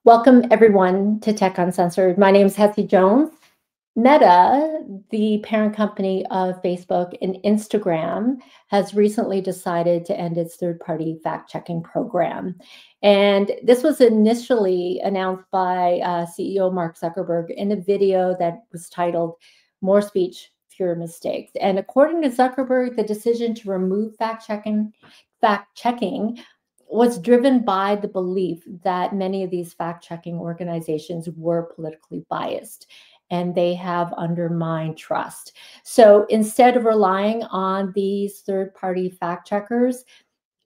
Welcome, everyone, to Tech Uncensored. My name is Hetty Jones. Meta, the parent company of Facebook and Instagram, has recently decided to end its third-party fact-checking program. And this was initially announced by CEO Mark Zuckerberg in a video that was titled "More Speech, Fewer Mistakes." And according to Zuckerberg, the decision to remove fact-checking was driven by the belief that many of these fact-checking organizations were politically biased and they have undermined trust. So instead of relying on these third-party fact checkers,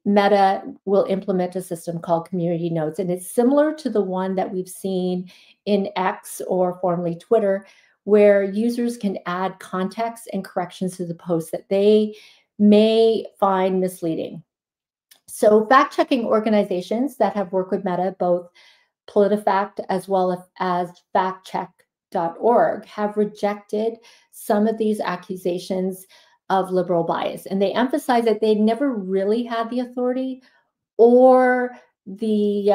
Meta will implement a system called community notes. And it's similar to the one that we've seen in X, or formerly Twitter, where users can add context and corrections to the post that they may find misleading. So fact-checking organizations that have worked with Meta, both PolitiFact as well as factcheck.org, have rejected some of these accusations of liberal bias. And they emphasize that they never really had the authority or the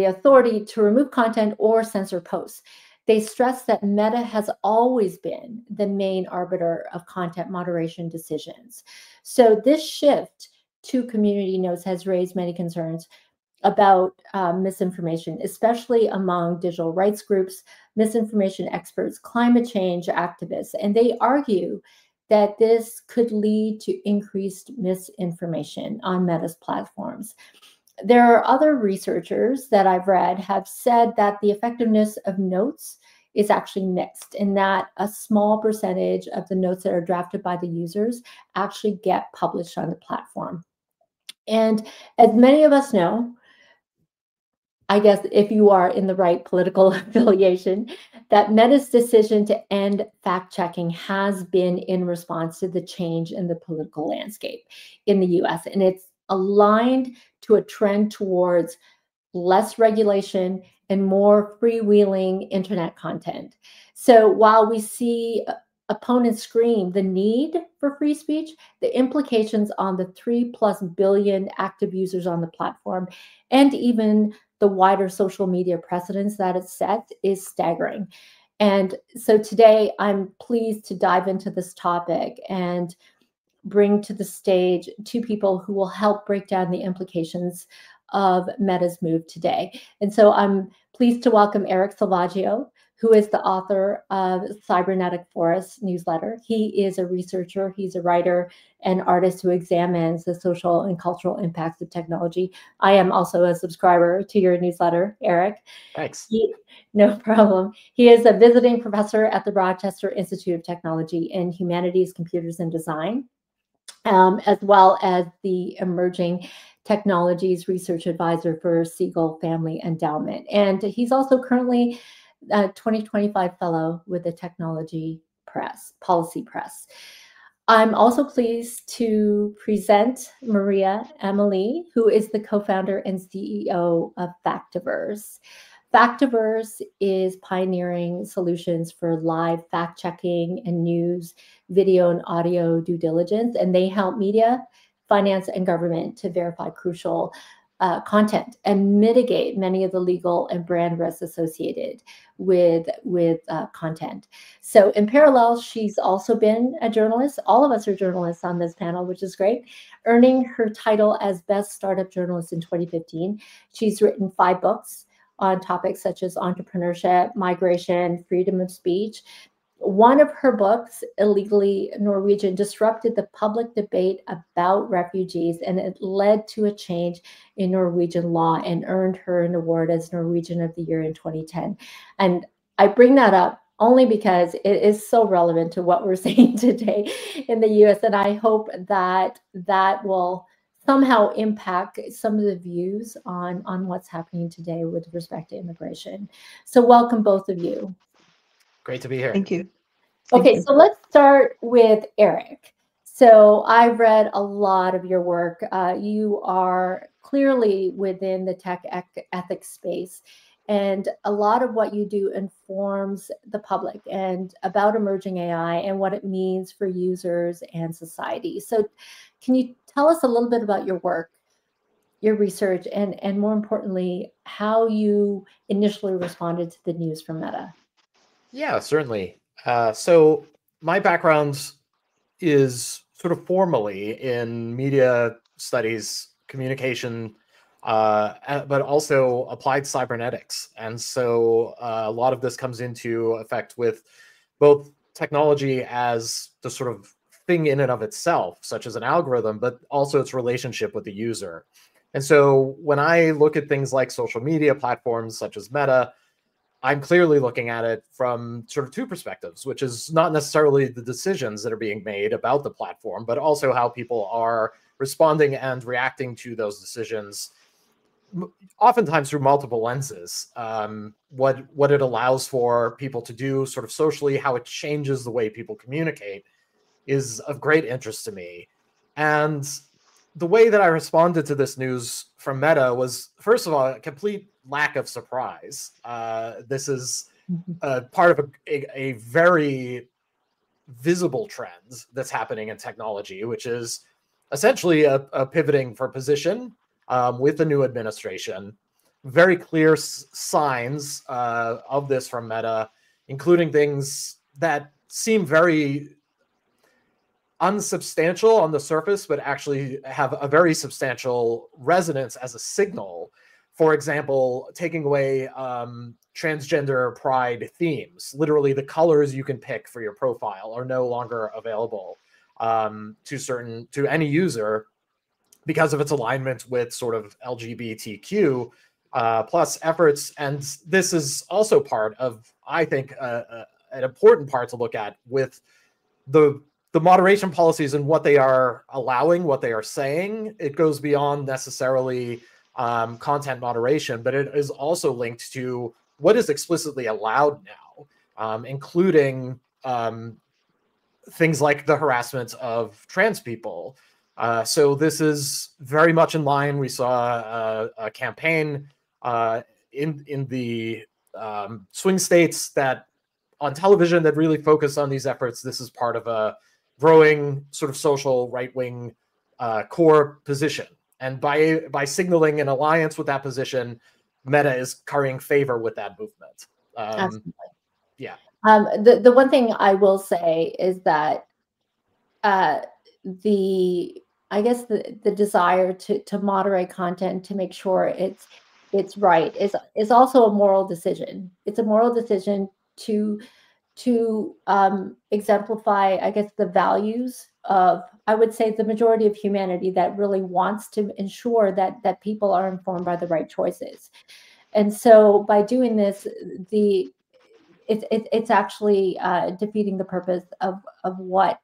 authority to remove content or censor posts. They stress that Meta has always been the main arbiter of content moderation decisions. So this shift to community notes has raised many concerns about misinformation, especially among digital rights groups, misinformation experts, climate change activists, and they argue that this could lead to increased misinformation on Meta's platforms. There are other researchers that I've read have said that the effectiveness of notes is actually mixed, in that a small percentage of the notes that are drafted by the users actually get published on the platform. And as many of us know, I guess if you are in the right political affiliation, that Meta's decision to end fact-checking has been in response to the change in the political landscape in the US. And it's aligned to a trend towards less regulation and more freewheeling internet content. So while we see opponents scream the need for free speech, the implications on the 3+ billion active users on the platform, and even the wider social media precedents that it set, is staggering. And so today I'm pleased to dive into this topic and bring to the stage two people who will help break down the implications of Meta's move today. And so I'm pleased to welcome Eric Salvaggio, who is the author of Cybernetic Forest newsletter. He is a researcher, he's a writer and artist who examines the social and cultural impacts of technology. I am also a subscriber to your newsletter, Eric. Thanks. No problem. He is a visiting professor at the Rochester Institute of Technology in Humanities, Computers, and Design, as well as the Emerging Technologies Research Advisor for Siegel Family Endowment. And he's also currently a 2025 fellow with the Technology Policy Press. I'm also pleased to present Maria Emily, who is the co-founder and CEO of Factiverse. Factiverse is pioneering solutions for live fact-checking and news, video, and audio due diligence, and they help media, finance, and government to verify crucial content and mitigate many of the legal and brand risks associated with content. So in parallel, she's also been a journalist. All of us are journalists on this panel, which is great, earning her title as Best Startup Journalist in 2015. She's written 5 books on topics such as entrepreneurship, migration, freedom of speech. One of her books, Illegally Norwegian, disrupted the public debate about refugees, and it led to a change in Norwegian law and earned her an award as Norwegian of the Year in 2010. And I bring that up only because it is so relevant to what we're seeing today in the US, and I hope that that will somehow impact some of the views on what's happening today with respect to immigration. So welcome, both of you. Great to be here. Thank you. Okay, so let's start with Eric. So I've read a lot of your work. You are clearly within the tech ethics space, and a lot of what you do informs the public and about emerging AI and what it means for users and society. So can you tell us a little bit about your work? your research and more importantly, how you initially responded to the news from Meta. Yeah, certainly. So my background is sort of formally in media studies, communication, but also applied cybernetics. And so a lot of this comes into effect with both technology as the sort of thing in and of itself, such as an algorithm, but also its relationship with the user. And so when I look at things like social media platforms such as Meta, I'm clearly looking at it from sort of two perspectives, which is not necessarily the decisions that are being made about the platform, but also how people are responding and reacting to those decisions, oftentimes through multiple lenses. What it allows for people to do sort of socially, how it changes the way people communicate is of great interest to me. And the way that I responded to this news from Meta was, first of all, a complete lack of surprise. This is part of a very visible trend that's happening in technology, which is essentially a pivoting for position with the new administration. Very clear signs of this from Meta, including things that seem very unsubstantial on the surface, but actually have a very substantial resonance as a signal. For example, taking away transgender pride themes. Literally, the colors you can pick for your profile are no longer available to any user because of its alignment with sort of LGBTQ plus efforts. And this is also part of, I think, an important part to look at with the moderation policies and what they are allowing, what they are saying. It goes beyond necessarily content moderation, but it is also linked to what is explicitly allowed now, including things like the harassment of trans people. So this is very much in line. We saw a campaign in the swing states that on television that really focused on these efforts. This is part of a growing sort of social right-wing core position. And by signaling an alliance with that position, Meta is currying favor with that movement. Yeah. The one thing I will say is that the I guess the desire to moderate content to make sure it's right is also a moral decision. It's a moral decision to exemplify, I guess, the values of, I would say, the majority of humanity that really wants to ensure that people are informed by the right choices. And so by doing this, it's actually defeating the purpose of what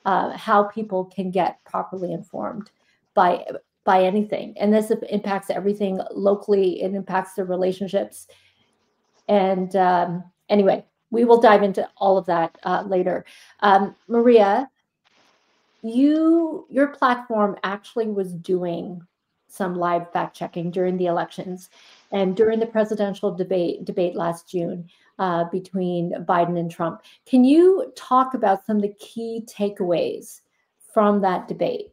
how people can get properly informed by anything. And this impacts everything locally. It impacts the relationships. And anyway, we will dive into all of that later. Maria, your platform actually was doing some live fact checking during the elections and during the presidential debate last June between Biden and Trump. Can you talk about some of the key takeaways from that debate?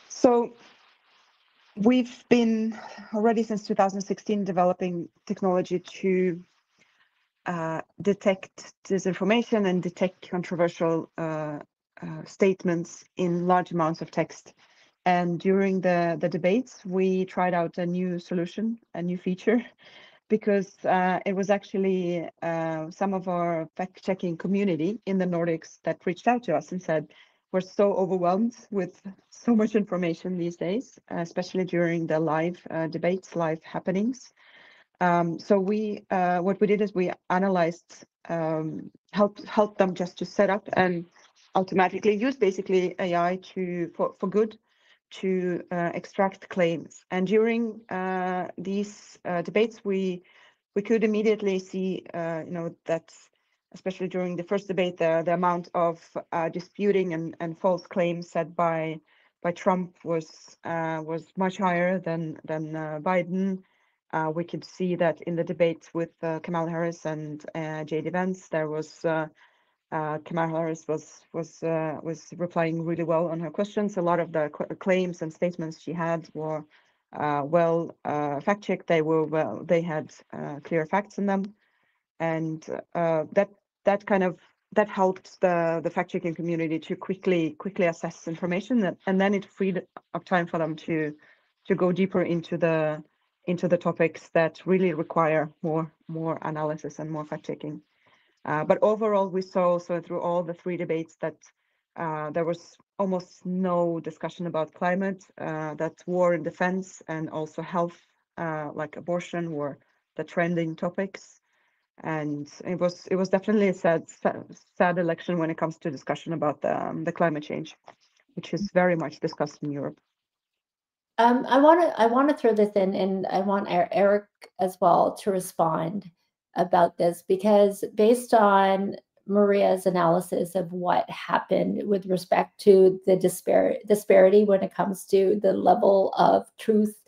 So we've been already since 2016 developing technology to detect disinformation and detect controversial statements in large amounts of text. And during the debates, we tried out a new solution, a new feature, because it was actually some of our fact-checking community in the Nordics that reached out to us and said, we're so overwhelmed with so much information these days, especially during the live debates, live happenings. So what we did is we analyzed, helped them just to set up and automatically use basically AI for good to extract claims. And during these debates, we could immediately see, that especially during the first debate, the amount of disputing and false claims said by Trump was much higher than Biden. We could see that in the debates with Kamala Harris and J.D. Vance, there was Kamala Harris was replying really well on her questions. A lot of the claims and statements she had were well fact-checked. They had clear facts in them, and that helped the fact-checking community to quickly assess information, and then it freed up time for them to go deeper into the topics that really require more analysis and more fact-checking. But overall, we saw also through all the 3 debates that there was almost no discussion about climate, that war and defense and also health, like abortion, were the trending topics. And it was definitely a sad election when it comes to discussion about the climate change, which is very much discussed in Europe. I want to throw this in, and I want Eric as well to respond about this, because based on Maria's analysis of what happened with respect to the disparity when it comes to the level of truth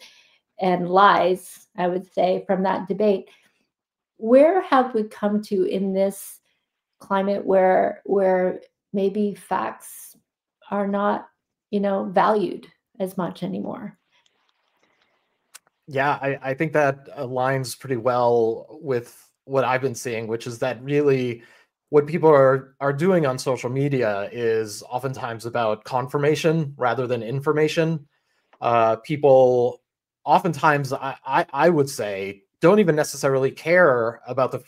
and lies, I would say, from that debate, where have we come to in this climate where maybe facts are not, valued as much anymore? Yeah, I think that aligns pretty well with what I've been seeing, which is that really what people are doing on social media is oftentimes about confirmation rather than information. People oftentimes, I would say, don't even necessarily care about the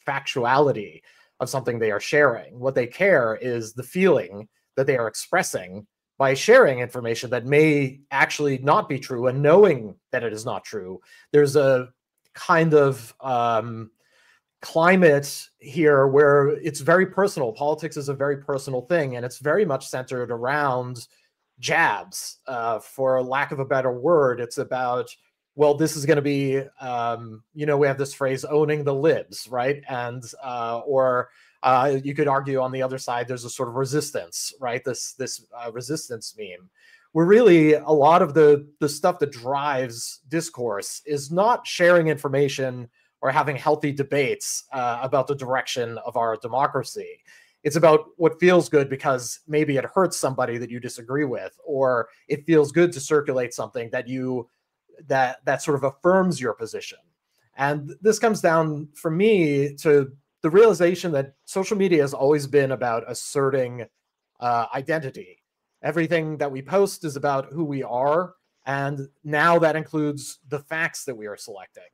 factuality of something they are sharing. What they care is the feeling that they are expressing by sharing information that may actually not be true, and knowing that it is not true. There's a kind of climate here where it's very personal. Politics is a very personal thing, and it's very much centered around jabs. For lack of a better word, it's about, well, this is going to be, we have this phrase, owning the libs, right? And you could argue on the other side, there's a sort of resistance, right? This resistance meme, where really a lot of the stuff that drives discourse is not sharing information or having healthy debates about the direction of our democracy. It's about what feels good because maybe it hurts somebody that you disagree with, or it feels good to circulate something that that sort of affirms your position. And this comes down, for me, to the realization that social media has always been about asserting identity. Everything that we post is about who we are, and now that includes the facts that we are selecting.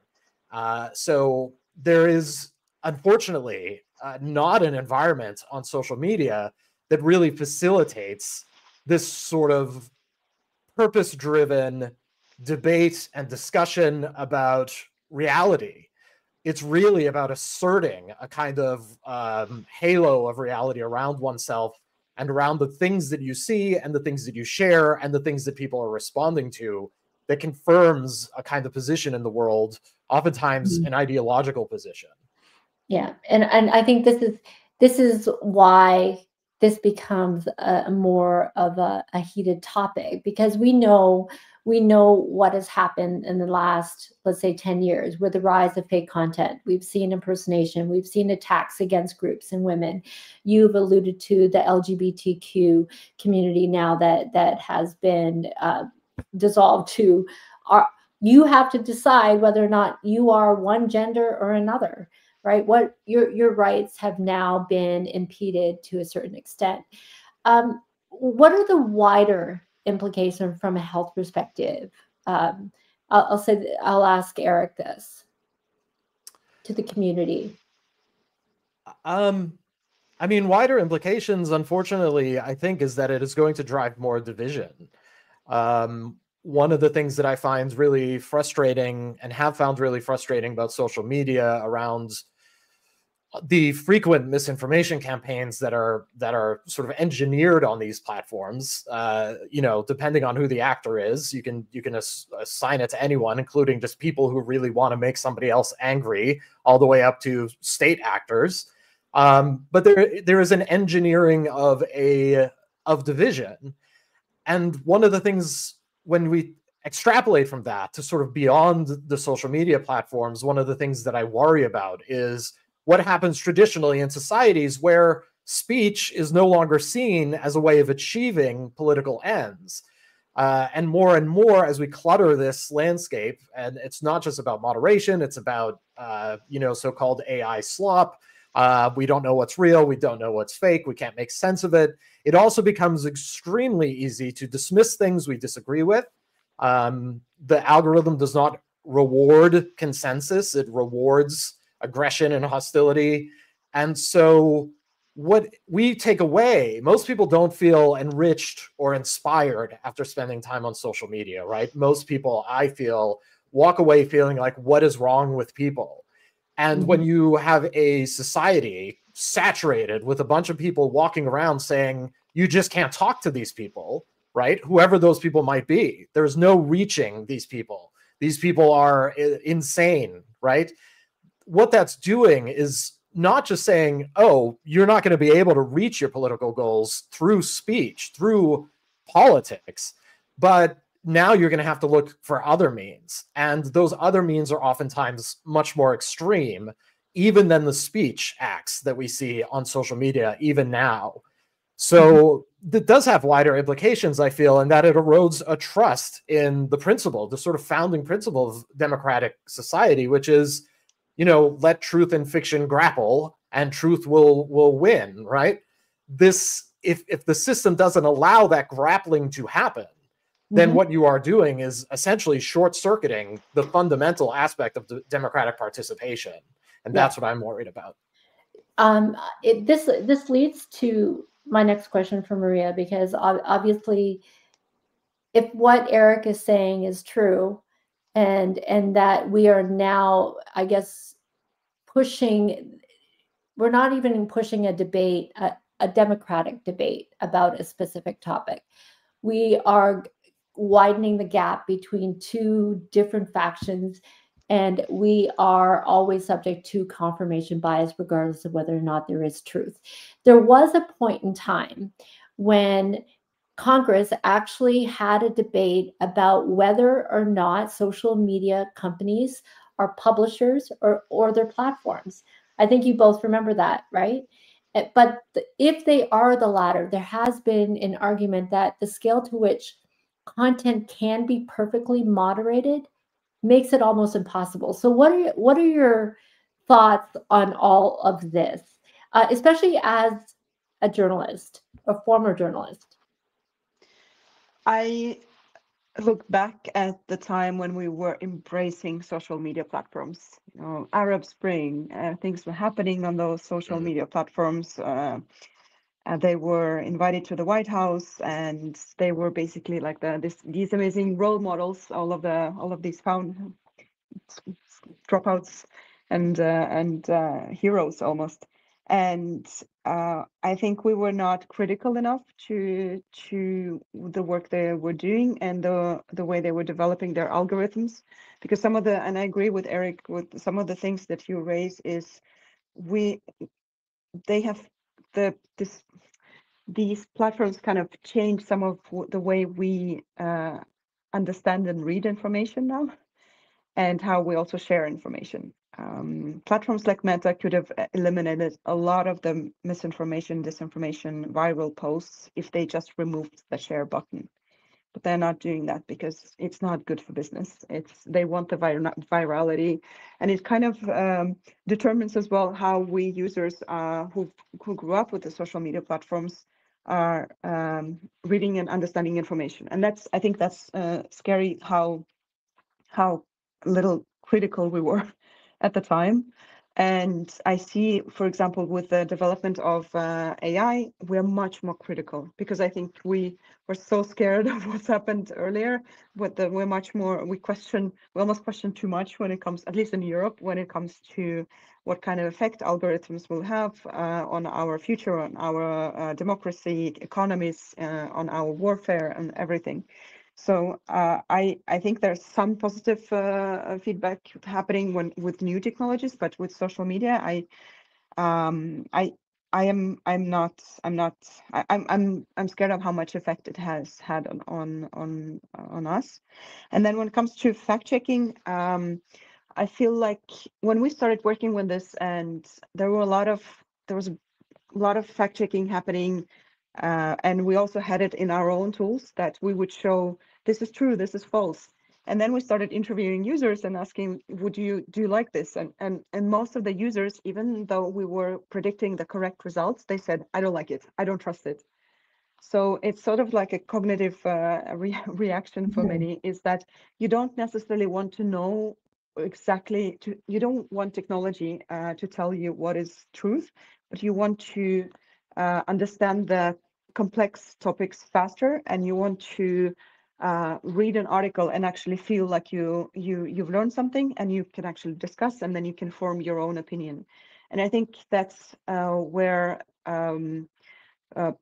So there is, unfortunately, not an environment on social media that really facilitates this sort of purpose-driven debate and discussion about reality. It's really about asserting a kind of halo of reality around oneself and around the things that you see and the things that you share and the things that people are responding to, that confirms a kind of position in the world, oftentimes an ideological position. Yeah, and I think this is why this becomes more of a heated topic, because we know what has happened in the last, let's say, 10 years with the rise of fake content. We've seen impersonation, we've seen attacks against groups and women. You've alluded to the LGBTQ community now that has been dissolved to you have to decide whether or not you are one gender or another, right? What your rights have now been impeded to a certain extent. What are the wider implications from a health perspective? I'll ask Eric this, to the community. I mean, wider implications, unfortunately, I think, is that it is going to drive more division. One of the things that I find really frustrating, and have found really frustrating, about social media around the frequent misinformation campaigns that are sort of engineered on these platforms, depending on who the actor is, you can assign it to anyone, including just people who really want to make somebody else angry, all the way up to state actors. But there is an engineering of division, and one of the things, when we extrapolate from that to sort of beyond the social media platforms, one of the things that I worry about is what happens traditionally in societies where speech is no longer seen as a way of achieving political ends. And more as we clutter this landscape, and it's not just about moderation, it's about so-called AI slop. We don't know what's real, we don't know what's fake, we can't make sense of it. It also becomes extremely easy to dismiss things we disagree with. The algorithm does not reward consensus, it rewards aggression and hostility. And so what we take away, most people don't feel enriched or inspired after spending time on social media, right? Most people, I feel, walk away feeling like, what is wrong with people? And when you have a society saturated with a bunch of people walking around saying, you just can't talk to these people, right? Whoever those people might be, there's no reaching these people. These people are insane, right? What that's doing is not just saying, oh, you're not going to be able to reach your political goals through speech, through politics, but now you're going to have to look for other means. And those other means are oftentimes much more extreme, even than the speech acts that we see on social media, even now. So that does have wider implications, I feel, in that it erodes a trust in the principle, the sort of founding principle of democratic society, which is, let truth and fiction grapple and truth will win, right? If the system doesn't allow that grappling to happen, then what you are doing is essentially short-circuiting the fundamental aspect of the democratic participation. And that's what I'm worried about. This leads to my next question for Maria, because obviously, if what Eric is saying is true, and that we are now, I guess, we're not even pushing a debate, a democratic debate about a specific topic. We are widening the gap between two different factions, and we are always subject to confirmation bias, regardless of whether or not there is truth. There was a point in time when Congress actually had a debate about whether or not social media companies are publishers or their platforms. I think you both remember that, right? But if they are the latter, there has been an argument that the scale to which content can be perfectly moderated makes it almost impossible. So what are your thoughts on all of this, especially as a journalist, a former journalist? I look back at the time when we were embracing social media platforms. Arab Spring, things were happening on those social media platforms. They were invited to the White House, and they were basically like these amazing role models. All of these found dropouts and heroes almost. And I think we were not critical enough to the work they were doing and the way they were developing their algorithms, because and I agree with Eric with some of the things that you raise is they have these platforms kind of change some of the way we understand and read information now, and how we also share information. Platforms like Meta could have eliminated a lot of the misinformation, disinformation, viral posts if they just removed the share button. But they're not doing that because it's not good for business. They want the virality, and it kind of determines as well how we users who grew up with the social media platforms are reading and understanding information. And I think that's scary how little critical we were at the time. And I see, for example, with the development of AI, we're much more critical, because I think we were so scared of what's happened earlier. We almost question too much when it comes, at least in Europe, when it comes to what kind of effect algorithms will have on our future, on our democracy, economies, on our warfare and everything. So I think there's some positive feedback happening with new technologies, but with social media, I'm scared of how much effect it has had on us. And then when it comes to fact checking, I feel like when we started working with this, and there was lot of fact checking happening. And we also had it in our own tools that we would show this is true, this is false. And then we started interviewing users and asking, do you like this? And most of the users, even though we were predicting the correct results, they said, I don't like it, I don't trust it. So it's sort of like a cognitive reaction for many, is that you don't necessarily want to know exactly, you don't want technology to tell you what is truth, but you want to understand the complex topics faster, and you want to read an article and actually feel like you've learned something, and you can actually discuss, and then you can form your own opinion. And I think that's where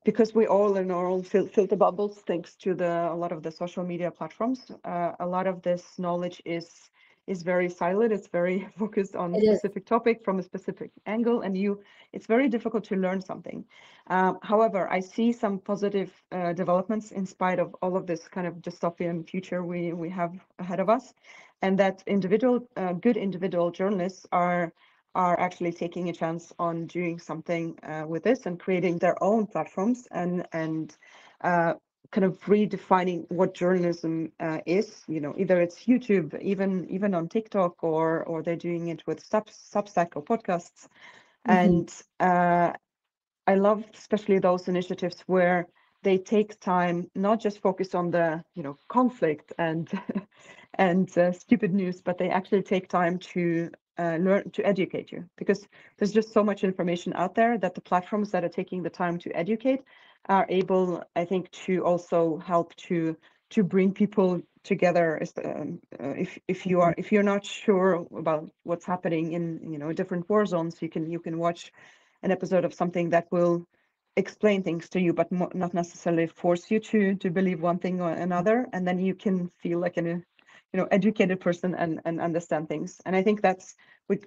because we all in our own filter bubbles, thanks to a lot of the social media platforms, a lot of this knowledge is very siloed. It's very focused on a specific topic from a specific angle, and it's very difficult to learn something. However, I see some positive developments in spite of all of this kind of dystopian future we have ahead of us, and that good individual journalists are actually taking a chance on doing something with this and creating their own platforms and kind of redefining what journalism is. Either it's YouTube, even on TikTok, or they're doing it with Substack or podcasts. And I love especially those initiatives where they take time, not just focus on the conflict and and stupid news, but they actually take time to learn, to educate you, because there's just so much information out there that the platforms that are taking the time to educate are able, I think, to also help to bring people together. If you're not sure about what's happening in different war zones, you can watch an episode of something that will explain things to you, but not necessarily force you to believe one thing or another, and then you can feel like an educated person and understand things. And I think that's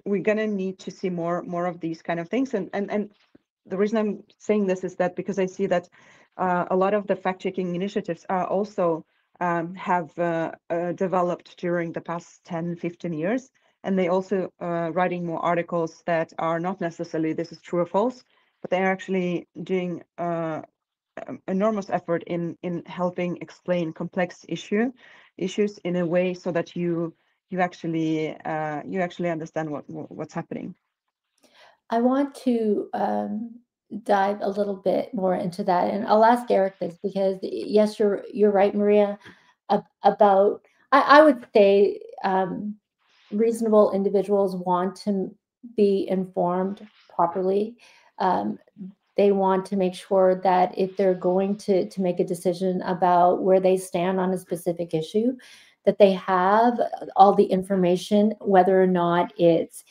we're gonna need to see more of these kind of things. And the reason I'm saying this is that because I see that a lot of the fact-checking initiatives are also have developed during the past 10-15 years, and they also writing more articles that are not necessarily this is true or false, but they're actually doing enormous effort in helping explain complex issues in a way so that you actually understand what's happening. I want to dive a little bit more into that, and I'll ask Eric this because yes, you're right, Maria, about I would say reasonable individuals want to be informed properly. They want to make sure that if they're going to make a decision about where they stand on a specific issue, that they have all the information, whether or not it's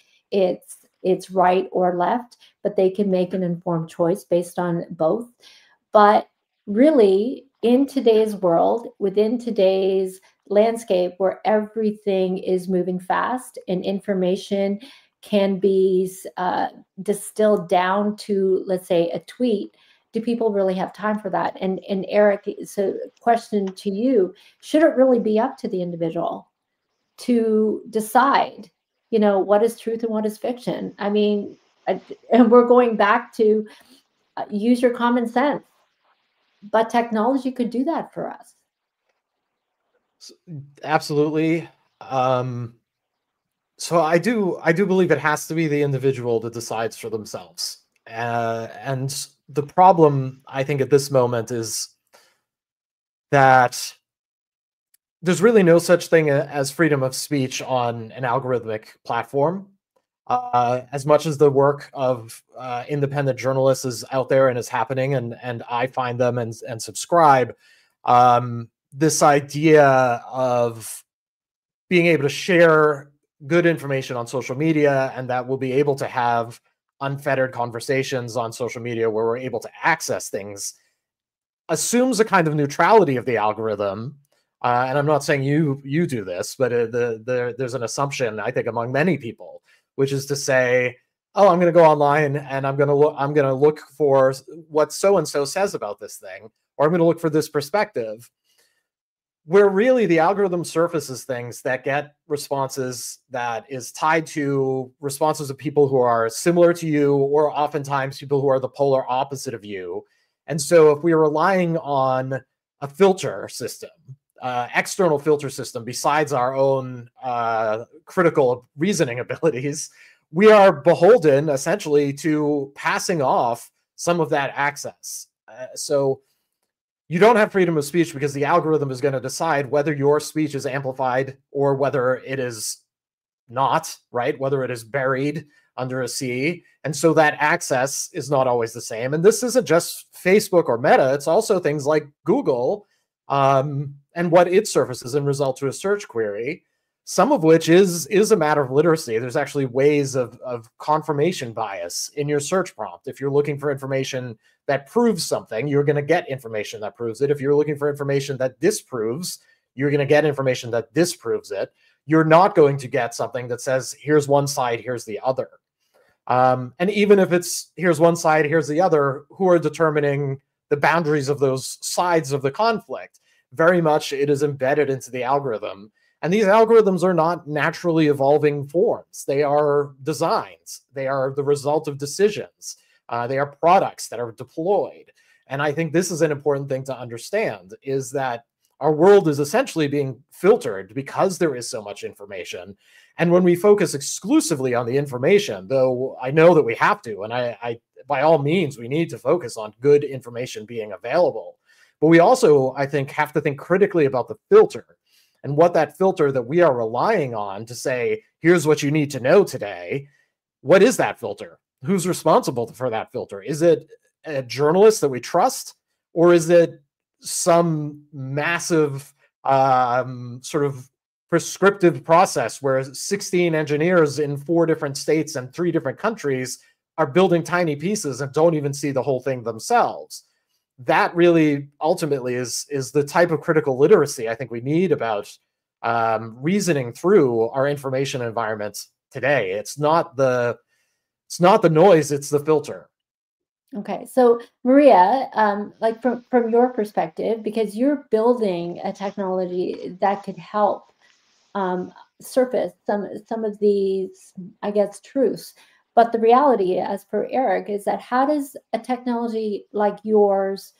right or left, but they can make an informed choice based on both. But really, in today's world, within today's landscape where everything is moving fast and information can be distilled down to, let's say, a tweet, do people really have time for that? And Eric, so question to you, should it really be up to the individual to decide, what is truth and what is fiction? I mean, and we're going back to use your common sense, but technology could do that for us. Absolutely. So I do believe it has to be the individual that decides for themselves. And the problem, I think, at this moment is that there's really no such thing as freedom of speech on an algorithmic platform. As much as the work of independent journalists is out there and is happening, and I find them and subscribe, this idea of being able to share good information on social media, and that we'll be able to have unfettered conversations on social media where we're able to access things, assumes a kind of neutrality of the algorithm. And I'm not saying you do this, but there's an assumption, I think, among many people, which is to say, oh, I'm going to go online and I'm going to look for what so and so says about this thing, or I'm going to look for this perspective. where really the algorithm surfaces things that get responses that is tied to responses of people who are similar to you, or oftentimes people who are the polar opposite of you. And so if we're relying on a filter system, external filter system, besides our own critical reasoning abilities, we are beholden essentially to passing off some of that access. So you don't have freedom of speech because the algorithm is going to decide whether your speech is amplified or whether it is not, right? Whether it is buried under a sea. And so that access is not always the same. And this isn't just Facebook or Meta, it's also things like Google and what it surfaces in result to a search query, some of which is a matter of literacy. There's actually ways of confirmation bias in your search prompt. If you're looking for information that proves something, you're going to get information that proves it. If you're looking for information that disproves, you're going to get information that disproves it. You're not going to get something that says, here's one side, here's the other. And even if it's, here's one side, here's the other, who are determining the boundaries of those sides of the conflict? Very much it is embedded into the algorithm. And these algorithms are not naturally evolving forms. They are designs. They are the result of decisions. They are products that are deployed. And I think this is an important thing to understand, is that our world is essentially being filtered because there is so much information. And when we focus exclusively on the information, though I know that we have to, and I by all means, we need to focus on good information being available. But we also, I think, have to think critically about the filter and what that filter that we are relying on to say, here's what you need to know today. What is that filter? Who's responsible for that filter? Is it a journalist that we trust, or is it some massive sort of prescriptive process where 16 engineers in 4 different states and 3 different countries are building tiny pieces and don't even see the whole thing themselves? That really ultimately is the type of critical literacy I think we need about reasoning through our information environments today. It's not the noise, it's the filter. Okay, so Maria, like from your perspective, because you're building a technology that could help surface some of these, I guess, truths. But the reality, as per Eric, is that how does a technology like yours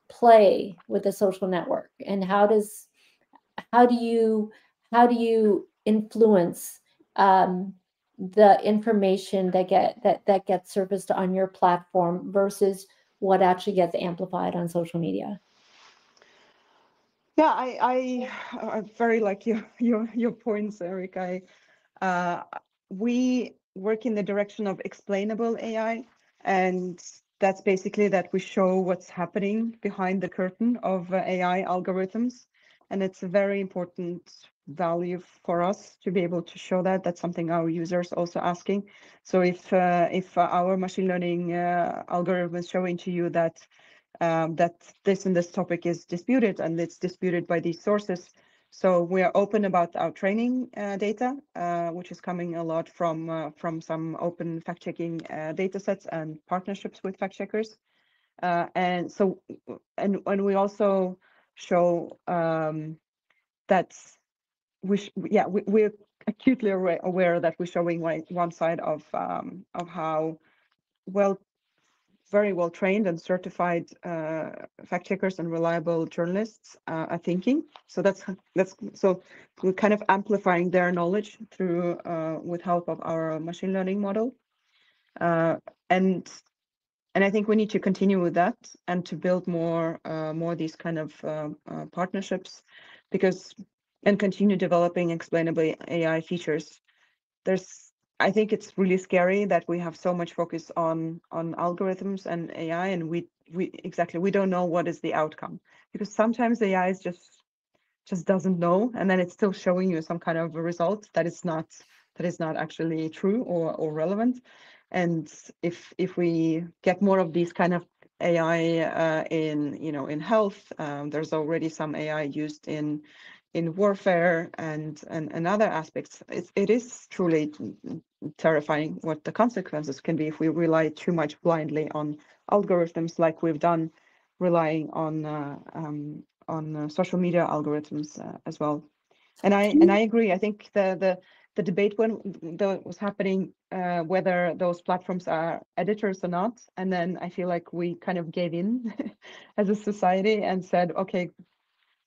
play with a social network, and how do you influence the information that gets surfaced on your platform versus what actually gets amplified on social media? Yeah, I very like your points, Eric. We work in the direction of explainable AI, and that's basically that we show what's happening behind the curtain of AI algorithms, and it's a very important value for us to be able to show that. That's something our users also asking. So if our machine learning algorithm is showing to you that that this and this topic is disputed, and it's disputed by these sources. So we are open about our training data, which is coming a lot from some open fact-checking data sets and partnerships with fact-checkers. And we also show that we're acutely aware that we're showing one side of how very well trained and certified fact checkers and reliable journalists are thinking. So so we're kind of amplifying their knowledge through with help of our machine learning model, and I think we need to continue with that and to build more these kind of partnerships, and continue developing explainable AI features. I think it's really scary that we have so much focus on algorithms and AI, and we don't know what is the outcome, because sometimes AI is just doesn't know, and then it's still showing you some kind of a result that is not actually true or relevant. And if we get more of these kind of AI in health, there's already some AI used in warfare and other aspects. It is truly terrifying what the consequences can be if we rely too much blindly on algorithms, like we've done, relying on social media algorithms as well. And I agree. I think the debate that was happening whether those platforms are editors or not, and then I feel like we kind of gave in as a society and said, okay,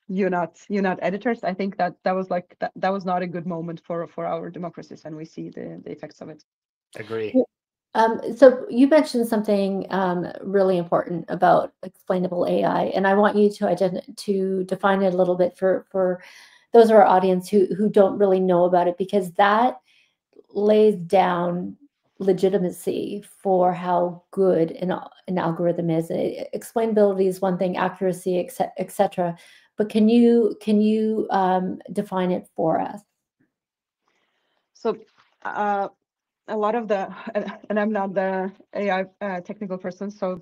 you're not editors. I think that was like that was not a good moment for our democracies, and we see the effects of it. Agree. So you mentioned something really important about explainable AI, and I want you to define it a little bit for those of our audience who don't really know about it, because that lays down legitimacy for how good an algorithm is. Explainability is one thing, accuracy, etc. But can you define it for us? So a lot of the, and I'm not the AI technical person, so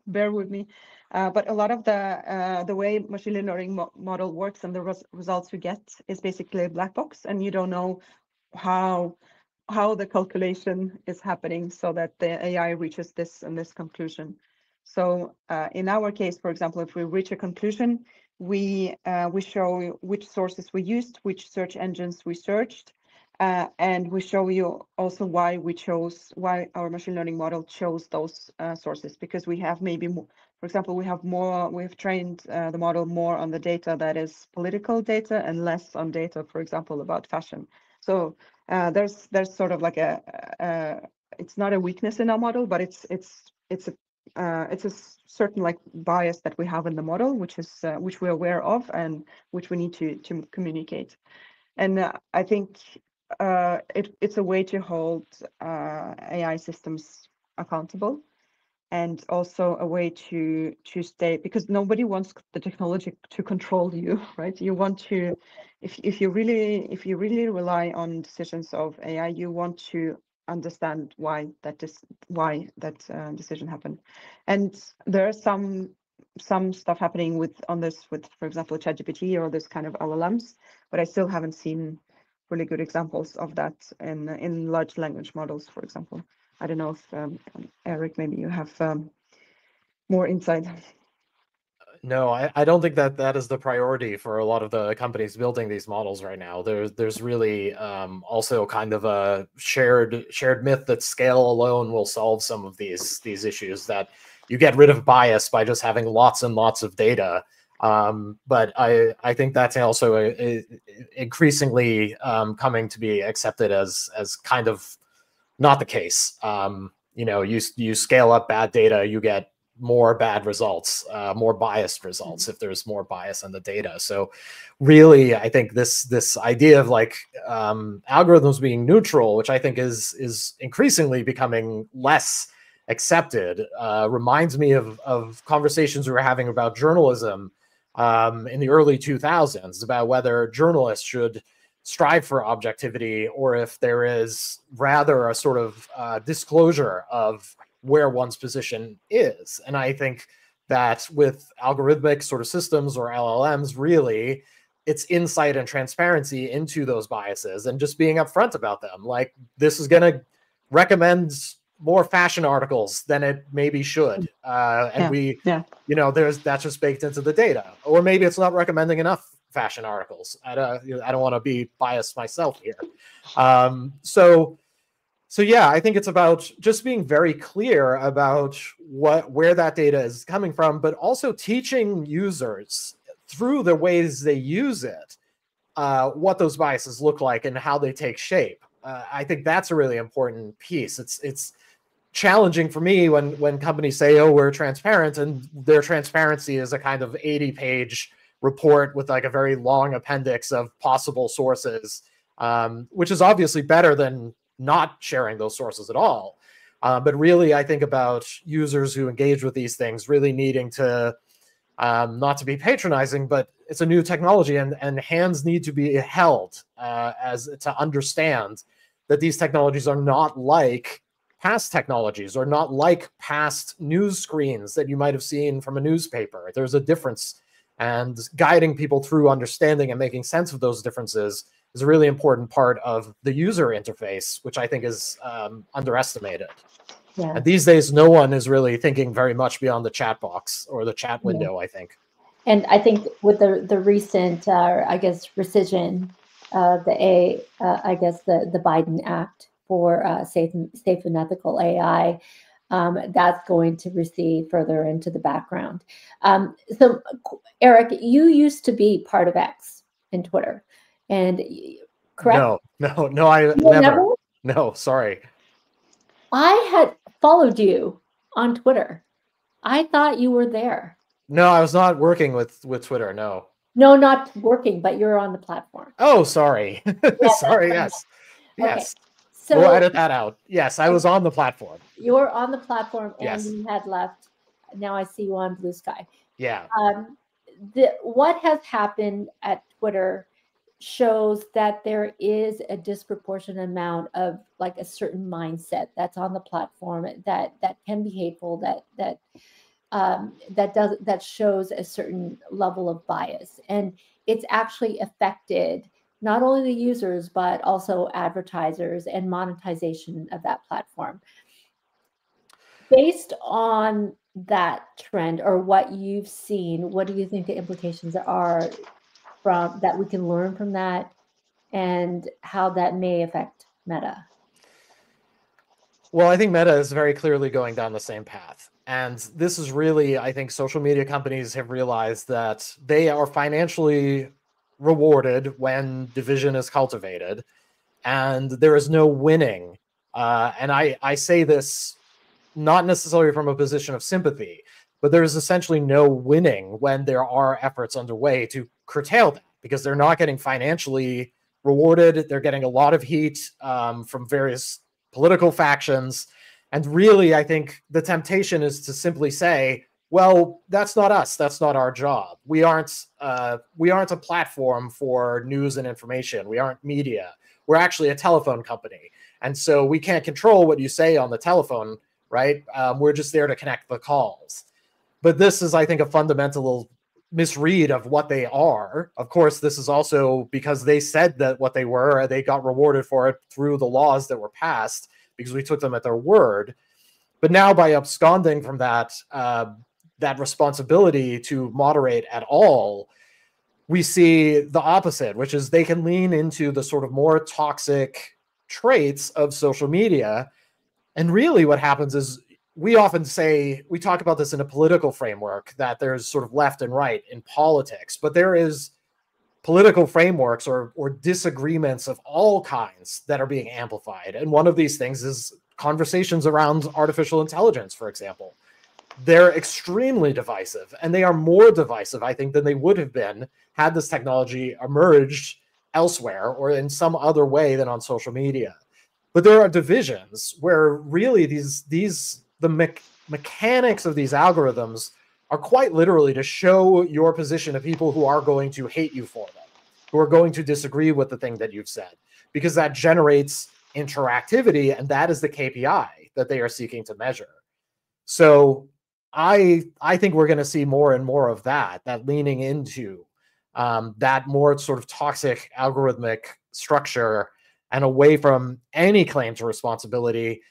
bear with me. But a lot of the way machine learning model works and the results you get is basically a black box, and you don't know how the calculation is happening so that the AI reaches this conclusion. So in our case, for example, if we reach a conclusion, we show which sources we used, which search engines we searched, and we show you also why our machine learning model chose those sources, because we have maybe more, for example, we've trained the model more on the data that is political data and less on data, for example, about fashion. So there's sort of like it's not a weakness in our model, but it's a certain like bias that we have in the model, which we're aware of and which we need to communicate. And I think it's a way to hold AI systems accountable, and also a way to stay, because nobody wants the technology to control you, right? You want to, if you really rely on decisions of AI, you want to understand why that decision happened. And there are some stuff happening with, for example, ChatGPT or this kind of LLMs, but I still haven't seen really good examples of that in large language models, for example. I don't know if Eric, maybe you have more insight. No, I don't think that is the priority for a lot of the companies building these models right now. There's really also kind of a shared myth that scale alone will solve some of these issues, that you get rid of bias by just having lots and lots of data. But I think that's also increasingly coming to be accepted as kind of not the case. You scale up bad data, you get more bad results, more biased results if there's more bias in the data. So really, I think this idea of like algorithms being neutral, which I think is increasingly becoming less accepted, reminds me of conversations we were having about journalism in the early 2000s, about whether journalists should strive for objectivity, or if there is rather a sort of disclosure of where one's position is. And I think that with algorithmic sort of systems or LLMs, really, it's insight and transparency into those biases and just being upfront about them. Like, this is going to recommend more fashion articles than it maybe should. That's just baked into the data. Or maybe it's not recommending enough fashion articles. I don't want to be biased myself here. So yeah, I think it's about just being very clear about where that data is coming from, but also teaching users through the ways they use it, what those biases look like and how they take shape. I think that's a really important piece. It's challenging for me when companies say, oh, we're transparent, and their transparency is a kind of 80-page report with like a very long appendix of possible sources, which is obviously better than not sharing those sources at all. But really, I think about users who engage with these things really needing to, not to be patronizing, but it's a new technology, and hands need to be held to understand that these technologies are not like past technologies, or not like past news screens that you might have seen from a newspaper. There's a difference, and guiding people through understanding and making sense of those differences is a really important part of the user interface, which I think is underestimated. Yeah. And these days, no one is really thinking very much beyond the chat box or the chat window, I think. And I think with the recent, I guess, rescission, I guess the Biden Act for safe and ethical AI, that's going to recede further into the background. So, Eric, you used to be part of X in Twitter, and correct? No, I You never. No, sorry. I had followed you on Twitter. I thought you were there. No, I was not working with Twitter. No. No, not working, but you're on the platform. Oh, sorry. Yeah, Sorry. Yes. okay. Yes. So We'll edit that out. Yes, I was on the platform. you're on the platform, and Yes. you had left. Now I see you on Blue Sky. Yeah. What has happened at Twitter shows that there is a disproportionate amount of like a certain mindset that's on the platform that can be hateful, that shows a certain level of bias, and it's actually affected not only the users but also advertisers and monetization of that platform. Based on that trend or what you've seen, what do you think the implications are from that we can learn from that, and how that may affect Meta? Well, I think Meta is very clearly going down the same path. And this is really, I think social media companies have realized that they are financially rewarded when division is cultivated, and there is no winning. And I say this not necessarily from a position of sympathy, but there is essentially no winning when there are efforts underway to curtail that, because they're not getting financially rewarded. They're getting a lot of heat from various political factions. And really, I think the temptation is to simply say, well, that's not us. That's not our job. We aren't a platform for news and information. We aren't media. We're actually a telephone company. And so we can't control what you say on the telephone, right? We're just there to connect the calls. But this is, I think, a fundamental misread of what they are. Of course, this is also because they said that what they were, they got rewarded for it through the laws that were passed because we took them at their word. But now, by absconding from that responsibility to moderate at all, we see the opposite, which is they can lean into the sort of more toxic traits of social media. And really what happens is we often say, we talk about this in a political framework, that there's sort of left and right in politics, but there is political frameworks or disagreements of all kinds that are being amplified. And one of these things is conversations around artificial intelligence, for example. They're extremely divisive, and they are more divisive, I think, than they would have been had this technology emerged elsewhere or in some other way than on social media. But there are divisions where really the mechanics of these algorithms are quite literally to show your position to people who are going to hate you for them, who are going to disagree with the thing that you've said, because that generates interactivity, and that is the KPI that they are seeking to measure. So I think we're going to see more and more of that leaning into that more sort of toxic algorithmic structure and away from any claim to responsibility,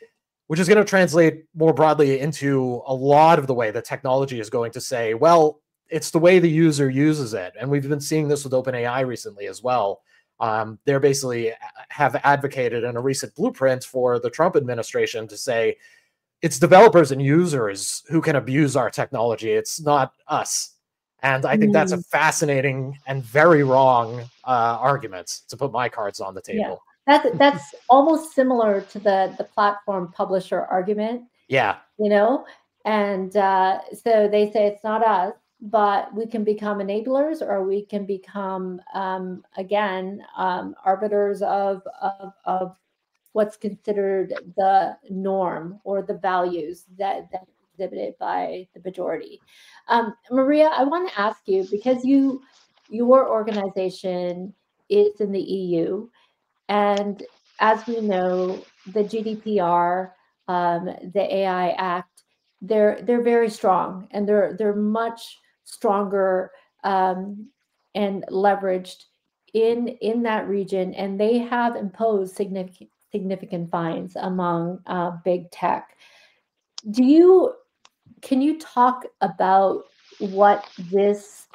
which is going to translate more broadly into a lot of the way that technology is going to say, well, it's the way the user uses it. And we've been seeing this with OpenAI recently as well. They're basically have advocated in a recent blueprint for the Trump administration to say, it's developers and users who can abuse our technology. It's not us. And I think that's a fascinating and very wrong argument, to put my cards on the table. Yeah. That's almost similar to the platform publisher argument. Yeah. And so they say it's not us, but we can become enablers, or we can become arbiters of what's considered the norm or the values that exhibited by the majority. Maria, I want to ask you, because your organization is in the EU, and as we know, the GDPR, the AI Act, they're very strong, and they're much stronger and leveraged in that region, and they have imposed significant fines among big tech. Can you talk about what this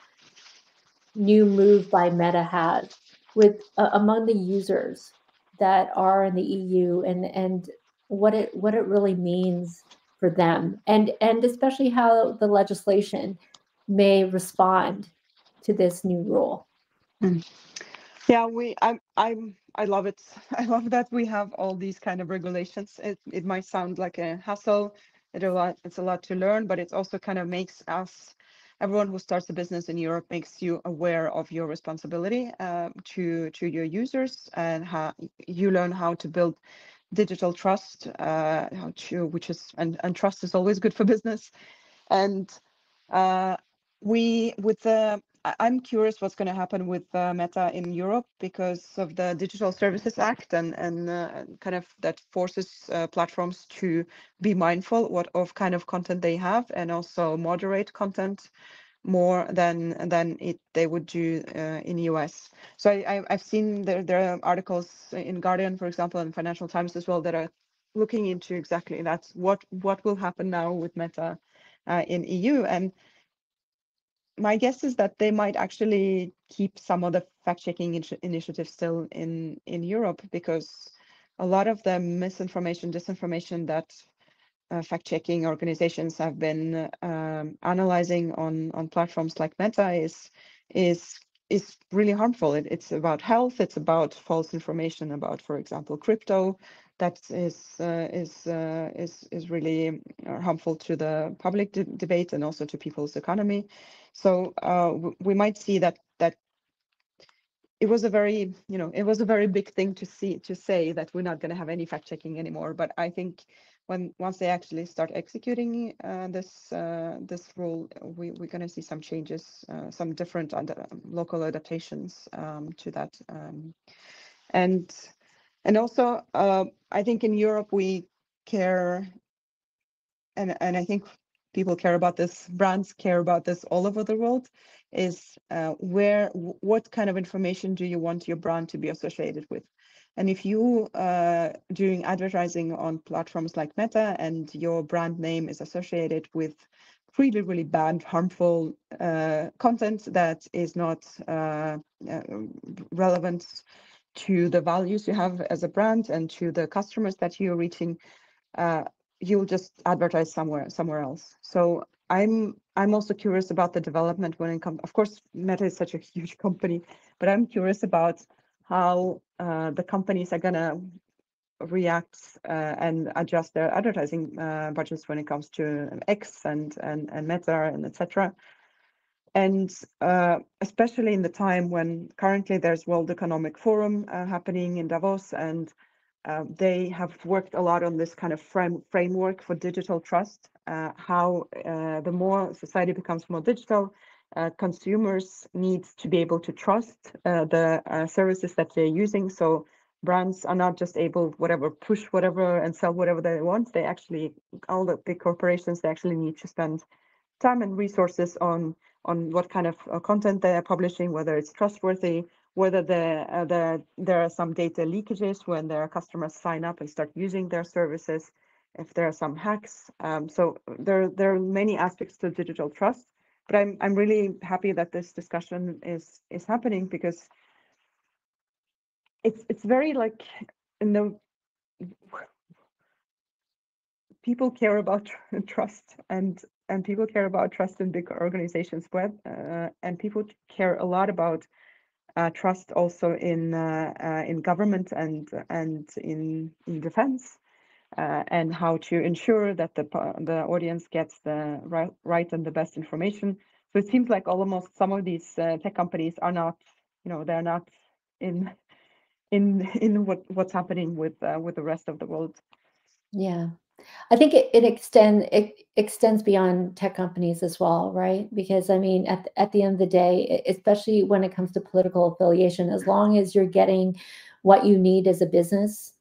new move by Meta has with among the users that are in the EU, and what it really means for them, and especially how the legislation may respond to this new rule. Yeah, I love it. I love that we have all these kind of regulations. It might sound like a hassle. It's a lot to learn, but it also kind of makes us, everyone who starts a business in Europe, makes you aware of your responsibility to your users, and how you learn how to build digital trust, which is, and trust is always good for business. And I'm curious what's going to happen with Meta in Europe because of the Digital Services Act, and kind of that forces platforms to be mindful of kind of content they have, and also moderate content more than they would do in US. So I've seen there are articles in Guardian, for example, and Financial Times as well, that are looking into exactly that. What will happen now with Meta in EU? And my guess is that they might actually keep some of the fact-checking initiatives still in Europe, because a lot of the misinformation, disinformation that fact-checking organizations have been analyzing on platforms like Meta is really harmful. It's about health. It's about false information about, for example, crypto. That is really harmful to the public debate and also to people's economy. So we might see that it was a very big thing to say that we're not going to have any fact checking anymore. But I think once they actually start executing this rule, we're going to see some changes, some different local adaptations to that, and also I think in Europe we care, and I think people care about this, brands care about this all over the world, is what kind of information do you want your brand to be associated with? And if you doing advertising on platforms like Meta and your brand name is associated with really, really bad, harmful content that is not relevant to the values you have as a brand and to the customers that you're reaching, you'll just advertise somewhere else. So I'm also curious about the development when it comes. Of course, Meta is such a huge company, but I'm curious about how the companies are gonna react and adjust their advertising budgets when it comes to X and Meta and etc. And especially in the time when currently there's World Economic Forum happening in Davos, and they have worked a lot on this kind of framework for digital trust, how the more society becomes more digital, consumers need to be able to trust the services that they're using. So brands are not just able push whatever and sell whatever they want. They actually, all the big corporations, they actually need to spend time and resources on what kind of content they are publishing, whether it's trustworthy, whether there are some data leakages when their customers sign up and start using their services, if there are some hacks. So there are many aspects to digital trust, but I'm really happy that this discussion is happening, because it's very like, people care about trust, and people care about trust in big organizations and people care a lot about trust also in government and in defense, and how to ensure that the audience gets the right and the best information. So it seems like almost some of these tech companies are not, they're not in what's happening with the rest of the world. Yeah. I think it extends beyond tech companies as well, right? Because I mean, at the end of the day, especially when it comes to political affiliation, as long as you're getting what you need as a business,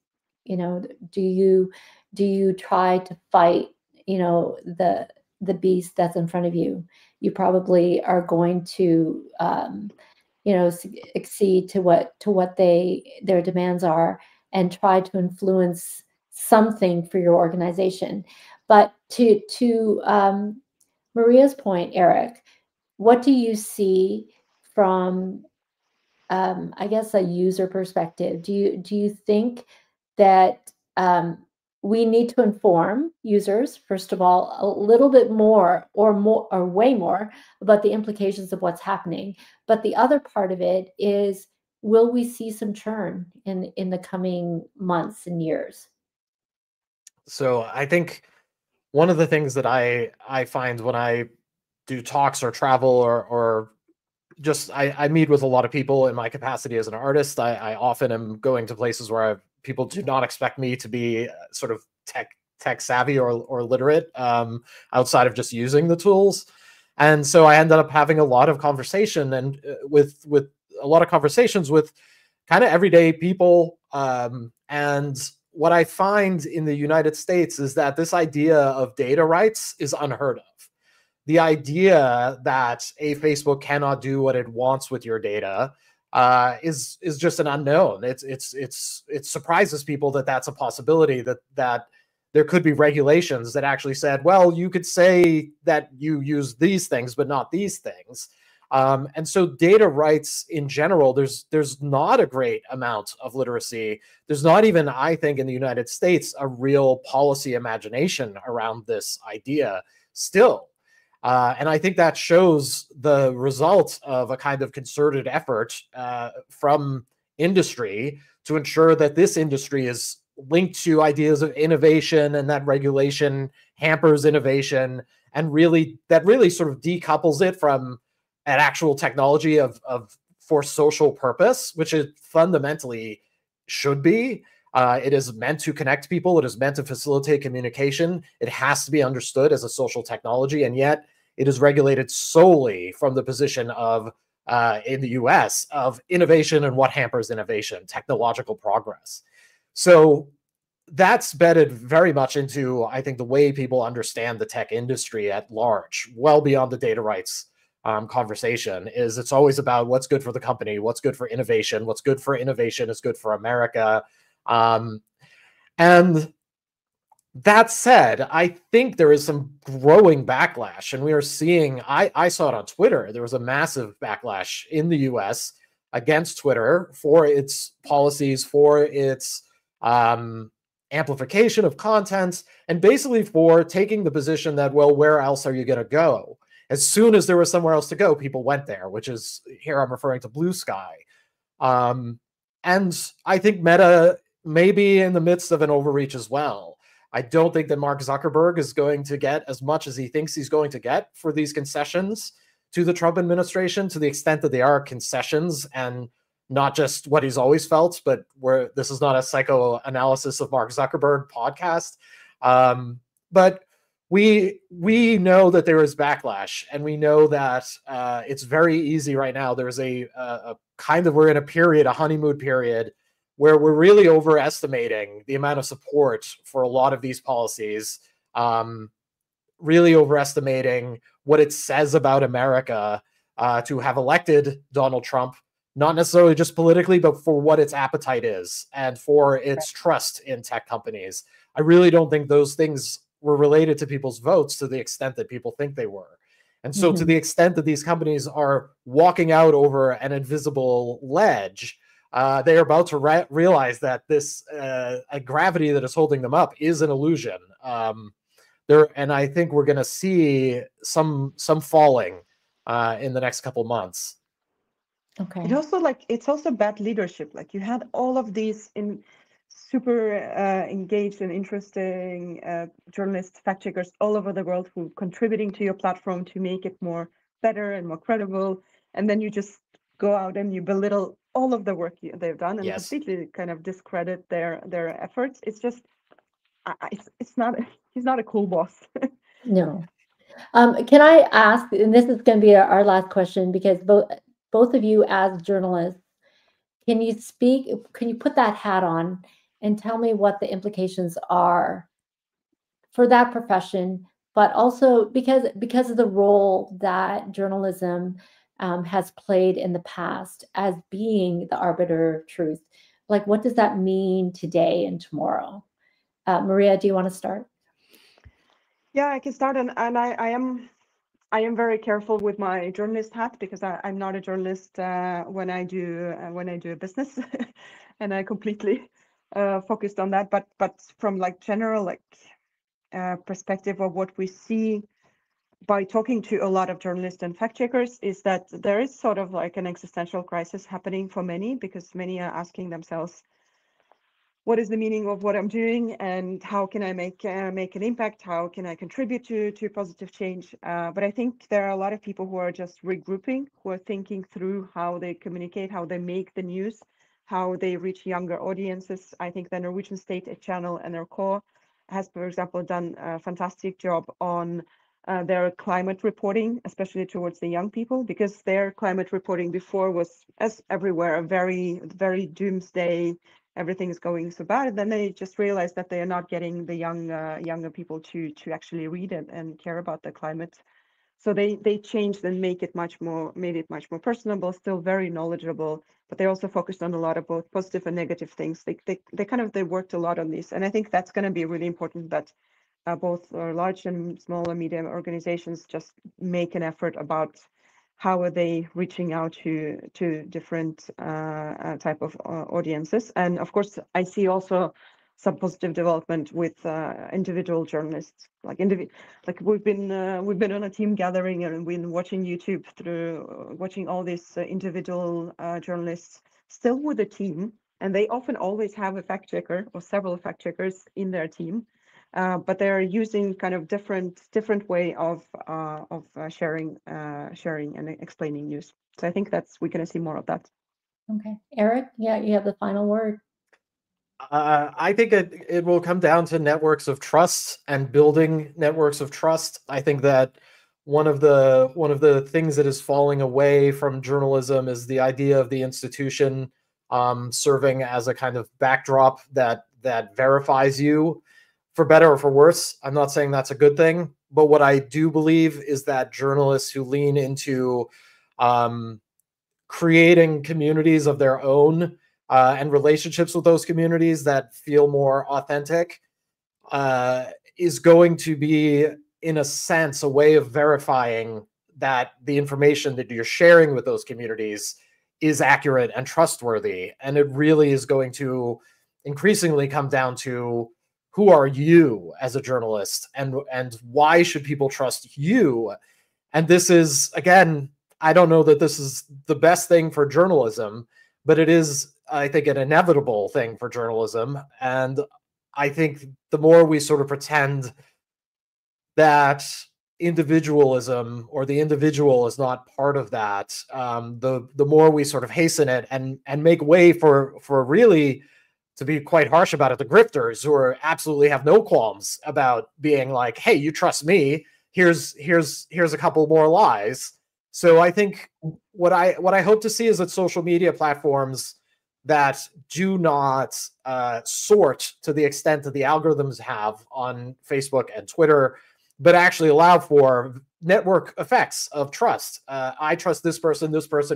do you try to fight, the beast that's in front of you? You probably are going to, accede to what their demands are, and try to influence something for your organization. But to Maria's point, Eric, what do you see from, I guess, a user perspective, do you think that we need to inform users, first of all, a little bit more or way more about the implications of what's happening? But the other part of it is, will we see some churn in the coming months and years? So I think one of the things that I find when I do talks or travel or just I meet with a lot of people in my capacity as an artist. I often am going to places where people do not expect me to be sort of tech savvy or literate, outside of just using the tools. And so I ended up having a lot of conversation and with a lot of conversations with kind of everyday people. And what I find in the United States is that this idea of data rights is unheard of. The idea that a Facebook cannot do what it wants with your data is just an unknown. It surprises people that that's a possibility, that there could be regulations that actually said, well, you could say that you use these things, but not these things. And so data rights in general, there's not a great amount of literacy. There's not even, I think, in the United States, a real policy imagination around this idea still. And I think that shows the result of a kind of concerted effort from industry to ensure that this industry is linked to ideas of innovation, and that regulation hampers innovation, and that really sort of decouples it from an actual technology for social purpose, which it fundamentally should be. It is meant to connect people. It is meant to facilitate communication. It has to be understood as a social technology, and yet it is regulated solely from the position of, in the US, of innovation and what hampers innovation, technological progress. So that's bedded very much into, I think, the way people understand the tech industry at large, well beyond the data rights conversation. Is it's always about what's good for the company, what's good for innovation, what's good for innovation is good for America. And that said, I think there is some growing backlash, and we are seeing, I saw it on Twitter, there was a massive backlash in the US against Twitter for its policies, for its amplification of content, and basically for taking the position that, well, where else are you going to go? As soon as there was somewhere else to go, people went there, which is, here I'm referring to Blue Sky. And I think Meta may be in the midst of an overreach as well. I don't think that Mark Zuckerberg is going to get as much as he thinks he's going to get for these concessions to the Trump administration, to the extent that they are concessions and not just what he's always felt, but where this is not a psychoanalysis of Mark Zuckerberg podcast. But we know that there is backlash, and we know that it's very easy right now. There's a kind of, we're in a period, a honeymoon period, where we're really overestimating the amount of support for a lot of these policies, really overestimating what it says about America to have elected Donald Trump, not necessarily just politically, but for what its appetite is and for its trust in tech companies. I really don't think those things were related to people's votes to the extent that people think they were. And so to the extent that these companies are walking out over an invisible ledge, they are about to realize that this a gravity that is holding them up is an illusion. And I think we're going to see some falling in the next couple months. Okay. It's also bad leadership. Like, you had all of these super engaged and interesting journalists, fact checkers all over the world who contributing to your platform to make it more better and more credible, and then you just go out and you belittle all of the work they've done and completely kind of discredit their efforts. It's just, it's not, he's not a cool boss. No. Can I ask, and this is going to be our last question, because both of you as journalists, can you put that hat on and tell me what the implications are for that profession, but also because of the role that journalism has played in the past as being the arbiter of truth? Like, what does that mean today and tomorrow? Maria, do you want to start? Yeah, I can start, and I I am very careful with my journalist hat because I'm not a journalist when I do a business, and I completely focused on that. But from like general perspective of what we see by talking to a lot of journalists and fact checkers is that there is sort of like an existential crisis happening for many, because many are asking themselves, what is the meaning of what I'm doing, and how can I make an impact? How can I contribute to positive change? But I think there are a lot of people who are just regrouping, who are thinking through how they communicate, how they make the news, how they reach younger audiences. I think the Norwegian State Channel and NRK has, for example, done a fantastic job on their climate reporting, especially towards the young people, because their climate reporting before was, as everywhere, a very, very doomsday, everything is going so bad. And then they just realized that they are not getting the younger people to actually read it and care about the climate. So they changed and made it much more personable, still very knowledgeable, but they also focused on a lot of both positive and negative things. They worked a lot on this, and I think that's going to be really important that both large and small and medium organizations just make an effort about how are they reaching out to different type of audiences. And of course, I see also some positive development with individual journalists. Like we've been on a team gathering and we've been watching YouTube through watching all these individual journalists still with a team, and they often always have a fact checker or several fact checkers in their team. But they're using kind of different way of sharing and explaining news. So I think we're going to see more of that. Okay, Eric, yeah, you have the final word. I think it will come down to networks of trust and building networks of trust. I think that one of the things that is falling away from journalism is the idea of the institution serving as a kind of backdrop that verifies you, for better or for worse. I'm not saying that's a good thing, but what I do believe is that journalists who lean into creating communities of their own and relationships with those communities that feel more authentic is going to be, in a sense, a way of verifying that the information that you're sharing with those communities is accurate and trustworthy. And it really is going to increasingly come down to, who are you as a journalist, and why should people trust you? And this is, again, I don't know that this is the best thing for journalism, but it is, I think, an inevitable thing for journalism. And I think the more we sort of pretend that individualism or the individual is not part of that, the more we sort of hasten it and make way for really, to be quite harsh about it, the grifters who absolutely have no qualms about being like, hey, you trust me, here's a couple more lies. So I think what I hope to see is that social media platforms that do not sort to the extent that the algorithms have on Facebook and Twitter, but actually allow for network effects of trust. I trust this person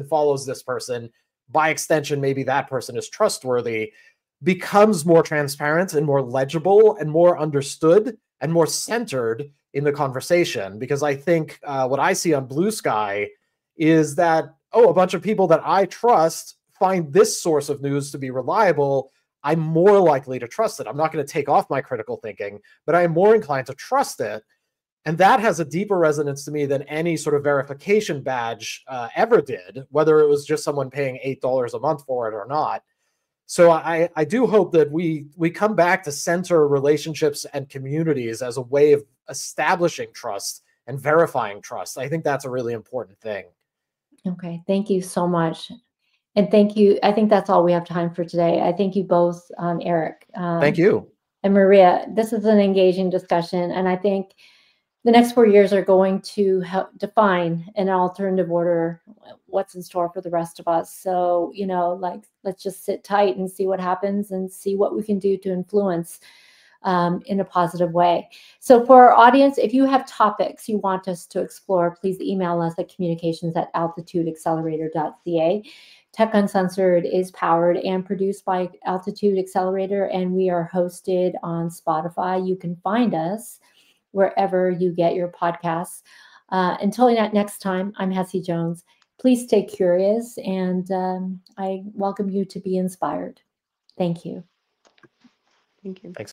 follows this person. By extension, maybe that person is trustworthy, becomes more transparent and more legible and more understood and more centered in the conversation. Because I think what I see on Blue Sky is that, a bunch of people that I trust find this source of news to be reliable. I'm more likely to trust it. I'm not going to take off my critical thinking, but I'm more inclined to trust it. And that has a deeper resonance to me than any sort of verification badge ever did, whether it was just someone paying $8 a month for it or not. So I do hope that we come back to center relationships and communities as a way of establishing trust and verifying trust. I think that's a really important thing. Okay, thank you so much. And thank you. I think that's all we have time for today. I thank you both, Eric. Thank you. And Maria. This is an engaging discussion, and I think the next 4 years are going to help define an alternative order, what's in store for the rest of us. So, let's just sit tight and see what happens and see what we can do to influence in a positive way. So for our audience, if you have topics you want us to explore, please email us at communications@altitudeaccelerator.ca. Tech Uncensored is powered and produced by Altitude Accelerator, and we are hosted on Spotify. You can find us wherever you get your podcasts. Until next time, I'm Hessie Jones. Please stay curious, and I welcome you to be inspired. Thank you. Thank you. Thanks.